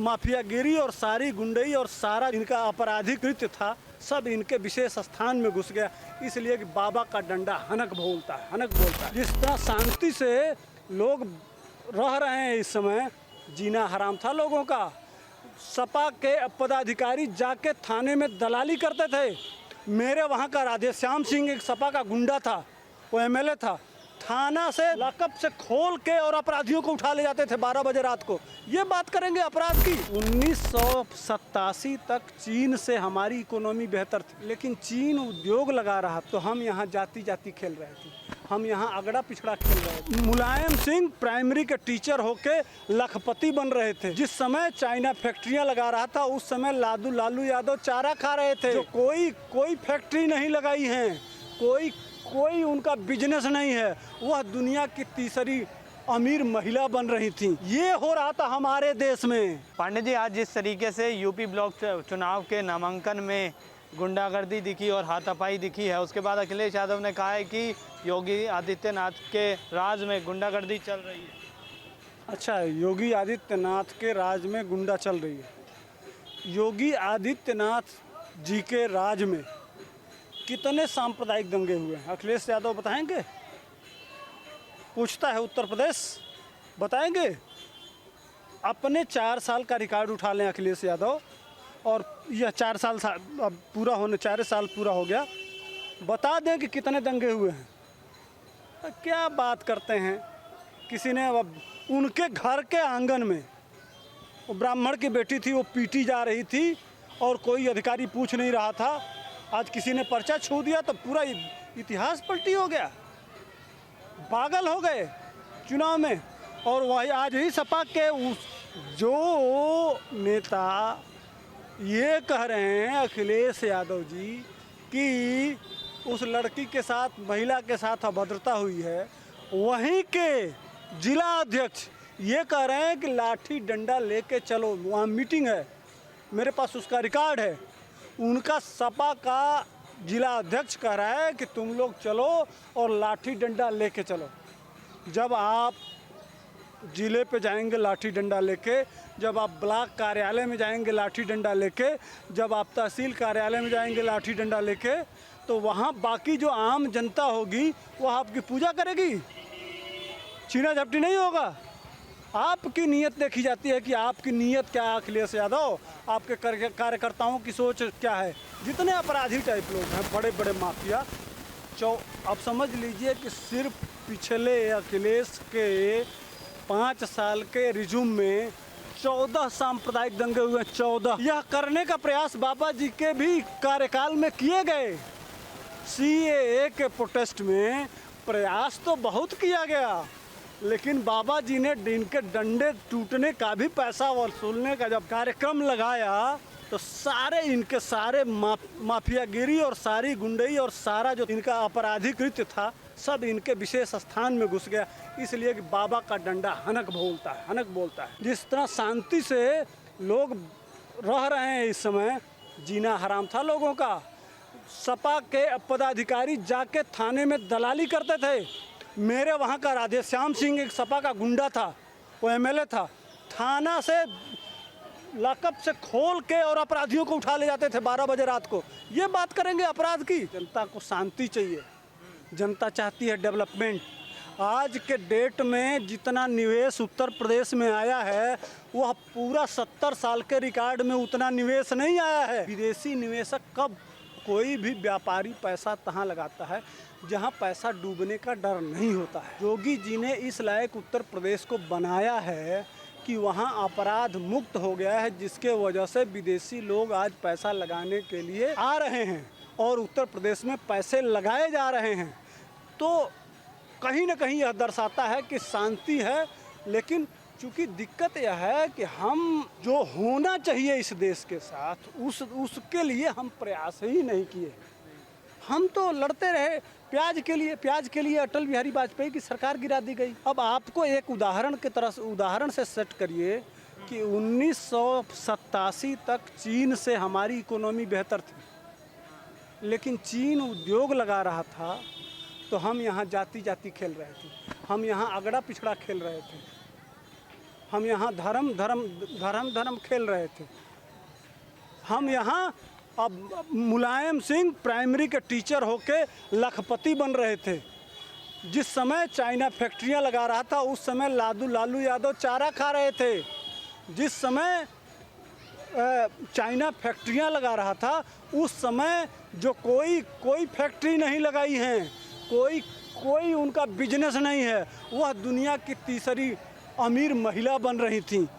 माफियागिरी और सारी गुंडई और सारा इनका आपराधिक कृत्य था, सब इनके विशेष स्थान में घुस गया। इसलिए कि बाबा का डंडा हनक बोलता है, हनक बोलता है। जिस तरह शांति से लोग रह रहे हैं इस समय, जीना हराम था लोगों का। सपा के पदाधिकारी जाके थाने में दलाली करते थे। मेरे वहाँ का राधेश्याम सिंह एक सपा का गुंडा था, वो एमएलए था। थाना से लॉकअप से खोल के और अपराधियों को उठा ले जाते थे 12 बजे रात को। ये बात करेंगे अपराध की। 1987 तक चीन से हमारी इकोनॉमी बेहतर थी, लेकिन चीन उद्योग लगा रहा तो हम यहाँ जाति जाति खेल रहे थे, हम यहाँ अगड़ा पिछड़ा खेल रहे थे। मुलायम सिंह प्राइमरी के टीचर होके लखपति बन रहे थे। जिस समय चाइना फैक्ट्रियाँ लगा रहा था, उस समय लालू यादव चारा खा रहे थे। जो कोई फैक्ट्री नहीं लगाई है, कोई उनका बिजनेस नहीं है, वह दुनिया की तीसरी अमीर महिला बन रही थी। ये हो रहा था हमारे देश में। पांडे जी, आज जिस तरीके से यूपी ब्लॉक चुनाव के नामांकन में गुंडागर्दी दिखी और हाथापाई दिखी है, उसके बाद अखिलेश यादव ने कहा है कि योगी आदित्यनाथ के राज में गुंडागर्दी चल रही है। अच्छा, योगी आदित्यनाथ के राज में गुंडा चल रही है। योगी आदित्यनाथ जी के राज में कितने सांप्रदायिक दंगे हुए हैं, अखिलेश यादव बताएंगे? पूछता है उत्तर प्रदेश, बताएंगे? अपने 4 साल का रिकॉर्ड उठा लें अखिलेश यादव, और यह 4 साल अब पूरा होने 4 साल पूरा हो गया, बता दें कि कितने दंगे हुए हैं। क्या बात करते हैं। किसी ने अब उनके घर के आंगन में वो ब्राह्मण की बेटी थी, वो पीटी जा रही थी और कोई अधिकारी पूछ नहीं रहा था। आज किसी ने पर्चा छू दिया तो पूरा इतिहास पलटी हो गया, पागल हो गए चुनाव में। और वही आज ही सपा के जो नेता ये कह रहे हैं अखिलेश यादव जी कि उस लड़की के साथ, महिला के साथ अभद्रता हुई है, वहीं के जिला अध्यक्ष ये कह रहे हैं कि लाठी डंडा लेके चलो। वहाँ मीटिंग है, मेरे पास उसका रिकॉर्ड है। उनका सपा का जिला अध्यक्ष कह रहा है कि तुम लोग चलो और लाठी डंडा लेके चलो। जब आप जिले पे जाएंगे लाठी डंडा लेके, जब आप ब्लॉक कार्यालय में जाएंगे लाठी डंडा लेके, जब आप तहसील कार्यालय में जाएंगे लाठी डंडा लेके, तो वहाँ बाकी जो आम जनता होगी वह आपकी पूजा करेगी, छीना झपटी नहीं होगा। आपकी नीयत देखी जाती है कि आपकी नीयत क्या है अखिलेश यादव, आपके कार्यकर्ताओं की सोच क्या है। जितने अपराधी टाइप लोग हैं, बड़े बड़े माफिया, अब समझ लीजिए कि सिर्फ पिछले अखिलेश के 5 साल के रिज्यूम में 14 सांप्रदायिक दंगे हुए। 14 यह करने का प्रयास बाबा जी के भी कार्यकाल में किए गए। CAA के प्रोटेस्ट में प्रयास तो बहुत किया गया, लेकिन बाबा जी ने इनके डंडे टूटने का भी पैसा वसूलने का जब कार्यक्रम लगाया तो इनके सारे माफियागिरी और सारी गुंडई और सारा जो इनका आपराधिक कृत्य था, सब इनके विशेष स्थान में घुस गया। इसलिए कि बाबा का डंडा हनक बोलता है, हनक बोलता है। जिस तरह शांति से लोग रह रहे हैं इस समय, जीना हराम था लोगों का। सपा के पदाधिकारी जाके थाने में दलाली करते थे। मेरे वहाँ का राधेश्याम सिंह एक सपा का गुंडा था, वो एमएलए था। थाना से लॉकअप से खोल के और अपराधियों को उठा ले जाते थे 12 बजे रात को। ये बात करेंगे अपराध की। जनता को शांति चाहिए, जनता चाहती है डेवलपमेंट। आज के डेट में जितना निवेश उत्तर प्रदेश में आया है, वह पूरा 70 साल के रिकॉर्ड में उतना निवेश नहीं आया है। विदेशी निवेशक कब कोई भी व्यापारी पैसा तहाँ लगाता है जहाँ पैसा डूबने का डर नहीं होता है। योगी जी ने इस लायक उत्तर प्रदेश को बनाया है कि वहाँ अपराध मुक्त हो गया है, जिसके वजह से विदेशी लोग आज पैसा लगाने के लिए आ रहे हैं और उत्तर प्रदेश में पैसे लगाए जा रहे हैं। तो कहीं ना कहीं यह दर्शाता है कि शांति है, लेकिन चूँकि दिक्कत यह है कि हम जो होना चाहिए इस देश के साथ उसके लिए हम प्रयास ही नहीं किए। हम तो लड़ते रहे प्याज के लिए अटल बिहारी वाजपेयी की सरकार गिरा दी गई। अब आपको एक उदाहरण से सेट करिए कि 1987 तक चीन से हमारी इकोनॉमी बेहतर थी, लेकिन चीन उद्योग लगा रहा था तो हम यहाँ जाति जाति खेल रहे थे, हम यहाँ अगड़ा पिछड़ा खेल रहे थे। हम यहाँ धर्म धर्म धर्म धर्म खेल रहे थे। हम यहाँ अब मुलायम सिंह प्राइमरी के टीचर होके लखपति बन रहे थे। जिस समय चाइना फैक्ट्रियाँ लगा रहा था उस समय लालू यादव चारा खा रहे थे। जिस समय चाइना फैक्ट्रियाँ लगा रहा था उस समय जो कोई फैक्ट्री नहीं लगाई हैं, कोई उनका बिजनेस नहीं है, वह दुनिया की तीसरी अमीर महिला बन रही थी।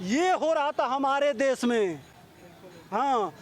ये हो रहा था हमारे देश में। हाँ,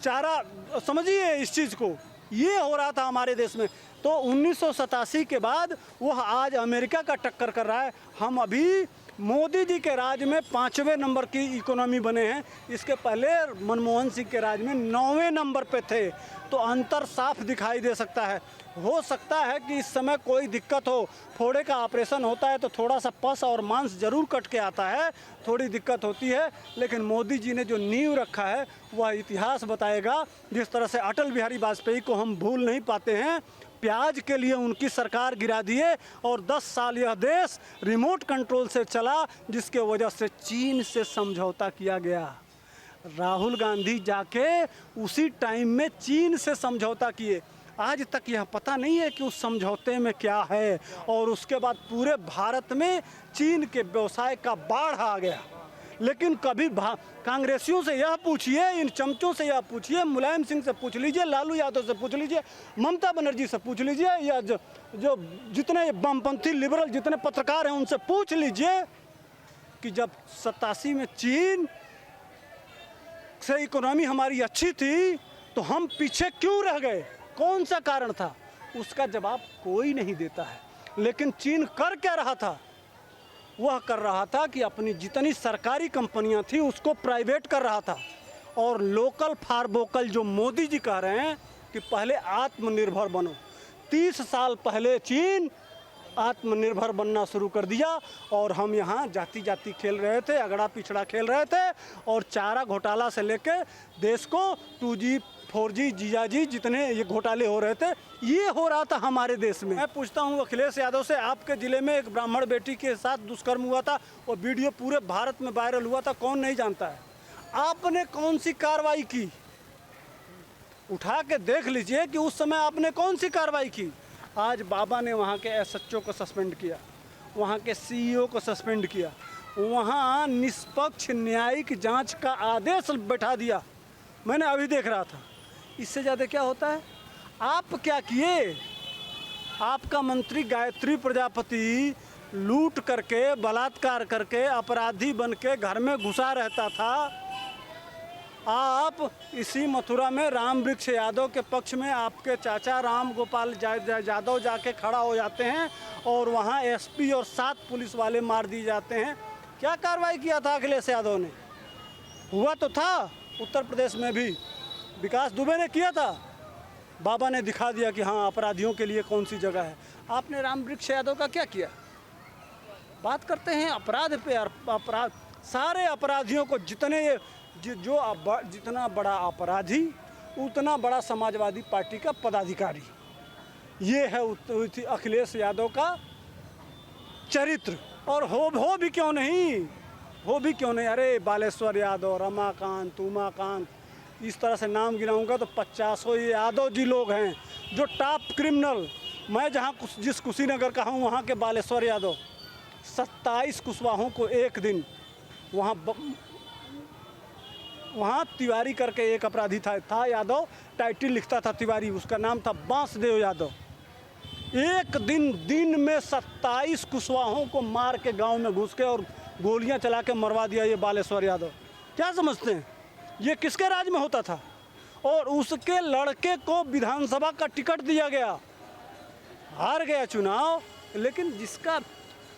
चारा समझिए इस चीज़ को, ये हो रहा था हमारे देश में। तो 1987 के बाद वह आज अमेरिका का टक्कर कर रहा है। हम अभी मोदी जी के राज में 5वें नंबर की इकोनॉमी बने हैं। इसके पहले मनमोहन सिंह के राज में 9वें नंबर पे थे। तो अंतर साफ दिखाई दे सकता है। हो सकता है कि इस समय कोई दिक्कत हो, फोड़े का ऑपरेशन होता है तो थोड़ा सा पस और मांस जरूर कट के आता है, थोड़ी दिक्कत होती है, लेकिन मोदी जी ने जो नींव रखा है वह इतिहास बताएगा। जिस तरह से अटल बिहारी वाजपेयी को हम भूल नहीं पाते हैं, प्याज के लिए उनकी सरकार गिरा दिए और 10 साल यह देश रिमोट कंट्रोल से चला, जिसके वजह से चीन से समझौता किया गया। राहुल गांधी जाके उसी टाइम में चीन से समझौता किए। आज तक यह पता नहीं है कि उस समझौते में क्या है। और उसके बाद पूरे भारत में चीन के व्यवसाय का बाढ़ आ गया। लेकिन कभी कांग्रेसियों से यह पूछिए, इन चमचों से यह पूछिए, मुलायम सिंह से पूछ लीजिए, लालू यादव से पूछ लीजिए, ममता बनर्जी से पूछ लीजिए, या जो जितने वामपंथी लिबरल जितने पत्रकार हैं उनसे पूछ लीजिए कि जब 87 में चीन से इकोनॉमी हमारी अच्छी थी तो हम पीछे क्यों रह गए, कौन सा कारण था? उसका जवाब कोई नहीं देता है। लेकिन चीन कर क्या रहा था? वह कर रहा था कि अपनी जितनी सरकारी कंपनियां थी उसको प्राइवेट कर रहा था। और लोकल फॉर वोकल जो मोदी जी कह रहे हैं कि पहले आत्मनिर्भर बनो, 30 साल पहले चीन आत्मनिर्भर बनना शुरू कर दिया और हम यहाँ जाति जाति खेल रहे थे, अगड़ा पिछड़ा खेल रहे थे। और चारा घोटाला से लेके देश को 2G 4G जीजाजी जितने ये घोटाले हो रहे थे, ये हो रहा था हमारे देश में। मैं पूछता हूँ अखिलेश यादव से, आपके ज़िले में एक ब्राह्मण बेटी के साथ दुष्कर्म हुआ था और वीडियो पूरे भारत में वायरल हुआ था, कौन नहीं जानता है? आपने कौन सी कार्रवाई की? उठा के देख लीजिए कि उस समय आपने कौन सी कार्रवाई की। आज बाबा ने वहाँ के SHO को सस्पेंड किया, वहाँ के CEO को सस्पेंड किया, वहाँ निष्पक्ष न्यायिक जांच का आदेश बैठा दिया। मैंने अभी देख रहा था। इससे ज़्यादा क्या होता है? आप क्या किए? आपका मंत्री गायत्री प्रजापति लूट करके, बलात्कार करके, अपराधी बन के घर में घुसा रहता था। आप इसी मथुरा में राम वृक्ष यादव के पक्ष में आपके चाचा राम गोपाल यादव जाके खड़ा हो जाते हैं और वहाँ SP और 7 पुलिस वाले मार दिए जाते हैं। क्या कार्रवाई किया था अखिलेश यादव ने? हुआ तो था उत्तर प्रदेश में भी, विकास दुबे ने किया था। बाबा ने दिखा दिया कि हाँ अपराधियों के लिए कौन सी जगह है। आपने राम वृक्ष यादव का क्या किया? बात करते हैं अपराध पे। अपराध, सारे अपराधियों को जितना बड़ा अपराधी उतना बड़ा समाजवादी पार्टी का पदाधिकारी। ये है अखिलेश यादव का चरित्र। और हो भी क्यों नहीं, अरे बालेश्वर यादव, रमाकांत, उमाकांत, इस तरह से नाम गिनाऊंगा तो 50 यादव जी लोग हैं जो टॉप क्रिमिनल। मैं जहाँ जिस कुशीनगर का हूँ वहाँ के बालेश्वर यादव 27 कुशवाहों को एक दिन वहाँ तिवारी करके एक अपराधी था यादव, टाइटल लिखता था तिवारी, उसका नाम था बांसदेव यादव। एक दिन में 27 कुशवाहों को मार के गांव में घुस के और गोलियां चला के मरवा दिया ये बालेश्वर यादव। क्या समझते हैं ये किसके राज में होता था? और उसके लड़के को विधानसभा का टिकट दिया गया, हार गया चुनाव, लेकिन जिसका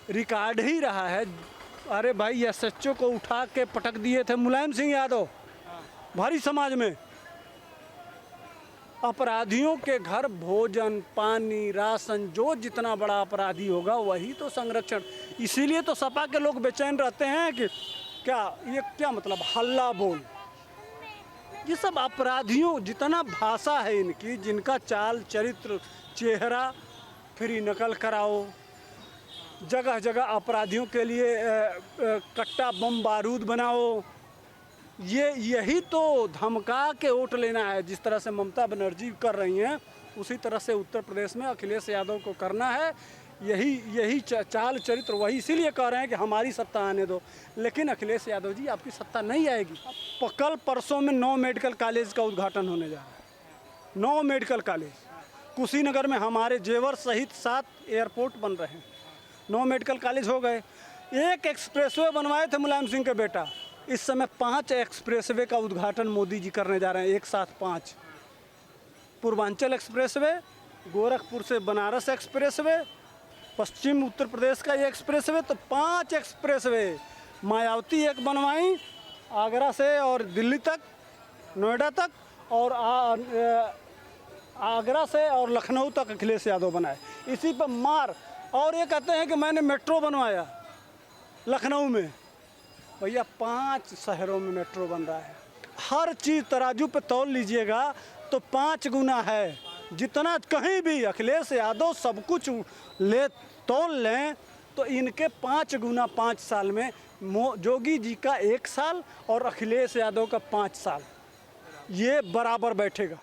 रिकॉर्ड ही रहा है। अरे भाई SHO को उठा के पटक दिए थे मुलायम सिंह यादव भारी समाज में। अपराधियों के घर भोजन, पानी, राशन, जो जितना बड़ा अपराधी होगा वही तो संरक्षण। इसीलिए तो सपा के लोग बेचैन रहते हैं कि क्या मतलब हल्ला बोल। ये सब अपराधियों, जितना भाषा है इनकी, जिनका चाल चरित्र चेहरा, फिर नकल कराओ, जगह जगह अपराधियों के लिए कट्टा बम बारूद बनाओ। यही तो धमका के वोट लेना है। जिस तरह से ममता बनर्जी कर रही हैं उसी तरह से उत्तर प्रदेश में अखिलेश यादव को करना है। यही चाल चरित्र वही, इसीलिए कह रहे हैं कि हमारी सत्ता आने दो। लेकिन अखिलेश यादव जी, आपकी सत्ता नहीं आएगी। कल परसों में 9 मेडिकल कॉलेज का उद्घाटन होने जा रहा है। 9 मेडिकल कॉलेज कुशीनगर में, हमारे जेवर सहित 7 एयरपोर्ट बन रहे हैं। 9 मेडिकल कॉलेज हो गए। 1 एक्सप्रेसवे बनवाए थे मुलायम सिंह के बेटा, इस समय 5 एक्सप्रेसवे का उद्घाटन मोदी जी करने जा रहे हैं, एक साथ 5। पूर्वांचल एक्सप्रेसवे, गोरखपुर से बनारस एक्सप्रेसवे, पश्चिम उत्तर प्रदेश का ये एक्सप्रेसवे, तो 5 एक्सप्रेसवे। मायावती एक बनवाई आगरा से और दिल्ली तक, नोएडा तक, और आगरा से और लखनऊ तक अखिलेश यादव बनाए। इसी पर मार। और ये कहते हैं कि मैंने मेट्रो बनवाया लखनऊ में। भैया 5 शहरों में मेट्रो बन रहा है। हर चीज़ तराजू पे तौल लीजिएगा तो 5 गुना है। जितना कहीं भी अखिलेश यादव सब कुछ तौल लें तो इनके 5 गुना 5 साल में। जोगी जी का 1 साल और अखिलेश यादव का 5 साल, ये बराबर बैठेगा।